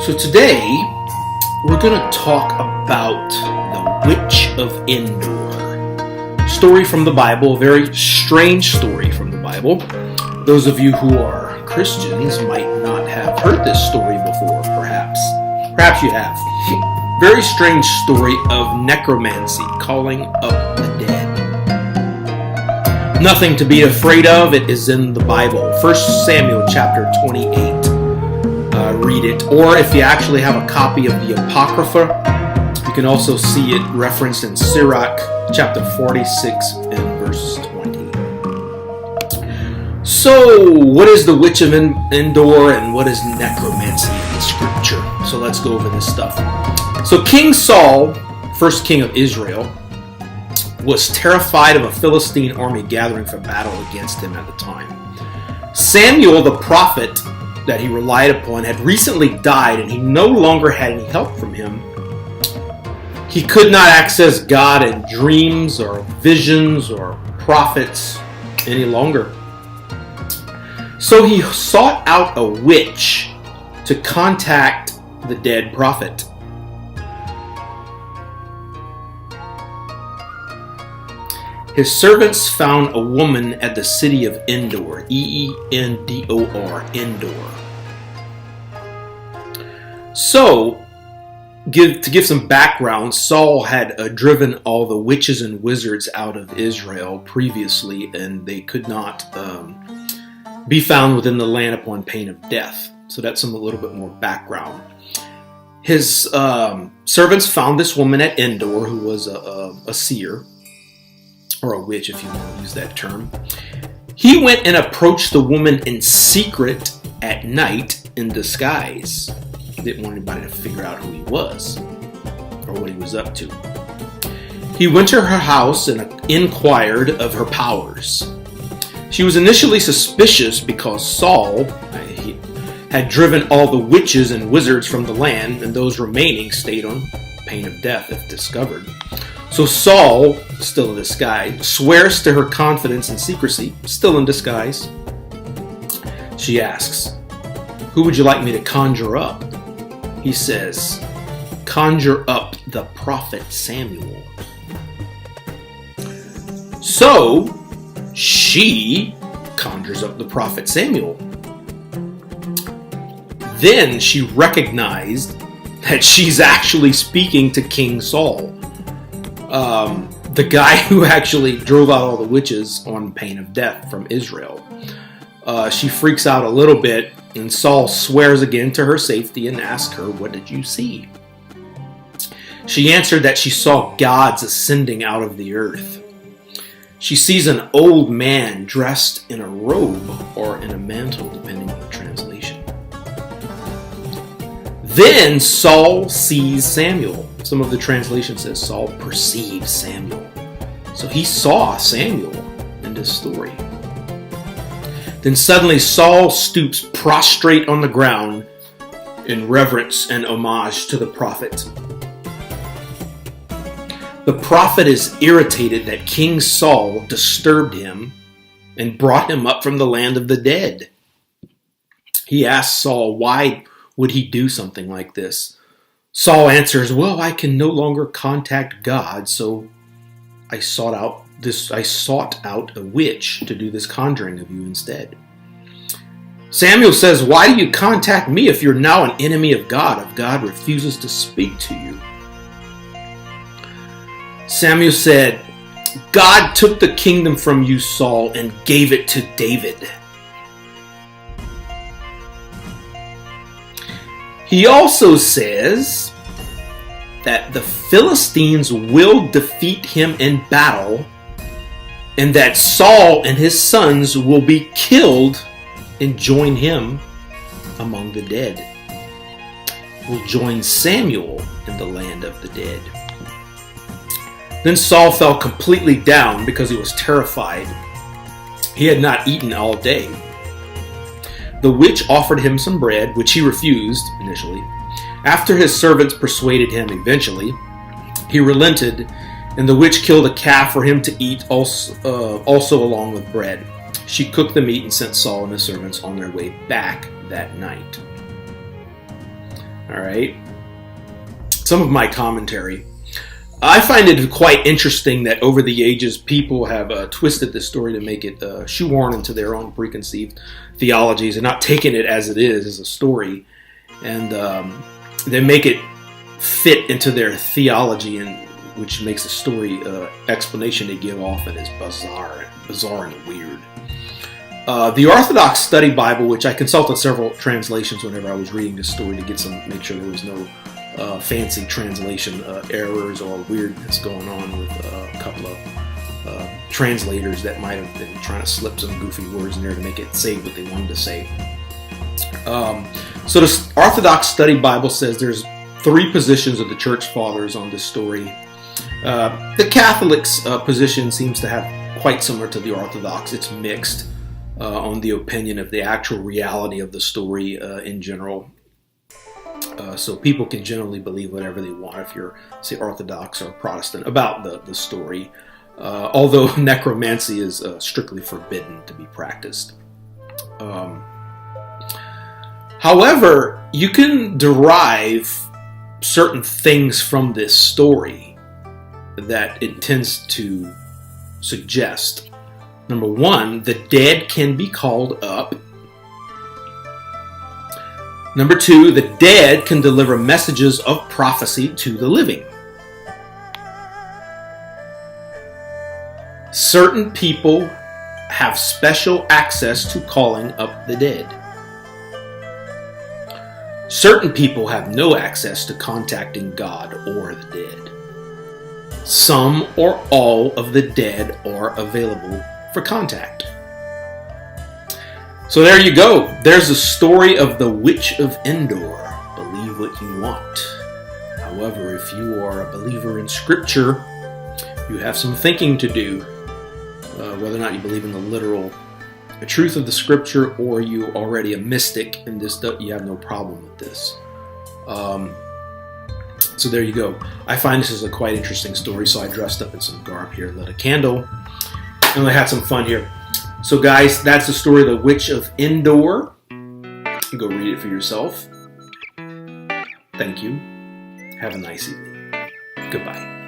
So today, we're going to talk about the Witch of Endor. Story from the Bible, a very strange story from the Bible. Those of you who are Christians might not have heard this story before, perhaps. Perhaps you have. Very strange story of necromancy, calling up the dead. Nothing to be afraid of. It is in the Bible. 1 Samuel chapter 28. Read it. Or if you actually have a copy of the Apocrypha, you can also see it referenced in Sirach chapter 46 and verse 20. So, what is the Witch of Endor and what is necromancy in Scripture? So let's go over this stuff. So King Saul, first king of Israel, was terrified of a Philistine army gathering for battle against him at the time. Samuel, the prophet that he relied upon, had recently died and he no longer had any help from him. He could not access God in dreams or visions or prophets any longer. So he sought out a witch to contact the dead prophet. His servants found a woman at the city of Endor, E-E-N-D-O-R, Endor. So, to give some background, Saul had driven all the witches and wizards out of Israel previously, and they could not be found within the land upon pain of death. So that's a little bit more background. His servants found this woman at Endor who was a seer, or a witch if you want to use that term. He went and approached the woman in secret at night in disguise. He didn't want anybody to figure out who he was or what he was up to. He went to her house and inquired of her powers. She was initially suspicious because Saul had driven all the witches and wizards from the land, and those remaining stayed on pain of death if discovered. So Saul, still in disguise, swears to her confidence and secrecy, still in disguise. She asks, "Who would you like me to conjure up?" He says, "Conjure up the prophet Samuel." So she conjures up the prophet Samuel. Then she recognized that she's actually speaking to King Saul. The guy who actually drove out all the witches on pain of death from Israel. She freaks out a little bit, and Saul swears again to her safety and asks her, "What did you see?" She answered that she saw gods ascending out of the earth. She sees an old man dressed in a robe or in a mantle, depending on the translation. Then Saul sees Samuel. Some of the translation says Saul perceives Samuel. So he saw Samuel in this story. Then suddenly Saul stoops prostrate on the ground in reverence and homage to the prophet. The prophet is irritated that King Saul disturbed him and brought him up from the land of the dead. He asks Saul, why would he do something like this? Saul answers, "Well, I can no longer contact God, so I sought out a witch to do this conjuring of you instead." Samuel says, "Why do you contact me if you're now an enemy of God, if God refuses to speak to you?" Samuel said, "God took the kingdom from you, Saul, and gave it to David." He also says that the Philistines will defeat him in battle, and that Saul and his sons will be killed and join him among the dead. Will join Samuel in the land of the dead. Then Saul fell completely down because he was terrified. He had not eaten all day. The witch offered him some bread, which he refused initially. After his servants persuaded him eventually, he relented, and the witch killed a calf for him to eat also along with bread. She cooked the meat and sent Saul and his servants on their way back that night. All right. Some of my commentary. I find it quite interesting that over the ages, people have twisted this story to make it shoehorn into their own preconceived theologies and not taking it as it is, as a story. And they make it fit into their theology, and which makes the story explanation they give often is bizarre and weird. The Orthodox Study Bible, which I consulted several translations whenever I was reading this story to make sure there was no fancy translation errors or weirdness going on with a couple of translators that might have been trying to slip some goofy words in there to make it say what they wanted to say. So the Orthodox Study Bible says there's 3 positions of the Church Fathers on this story. The Catholics' position seems to have quite similar to the Orthodox. It's mixed on the opinion of the actual reality of the story in general. So people can generally believe whatever they want if you're, say, Orthodox or Protestant about the story, although necromancy is strictly forbidden to be practiced. However, you can derive certain things from this story that it tends to suggest. Number 1, the dead can be called up. Number 2, the dead can deliver messages of prophecy to the living. Certain people have special access to calling up the dead. Certain people have no access to contacting God or the dead. Some or all of the dead are available for contact. So there you go. There's a story of the Witch of Endor. Believe what you want. However, if you are a believer in Scripture, you have some thinking to do. Whether or not you believe in the literal truth of the Scripture, or you already a mystic and this, you have no problem with this. So there you go. I find this is a quite interesting story, so I dressed up in some garb here, lit a candle, and I had some fun here. So guys, that's the story of the Witch of Endor. Go read it for yourself. Thank you. Have a nice evening. Goodbye.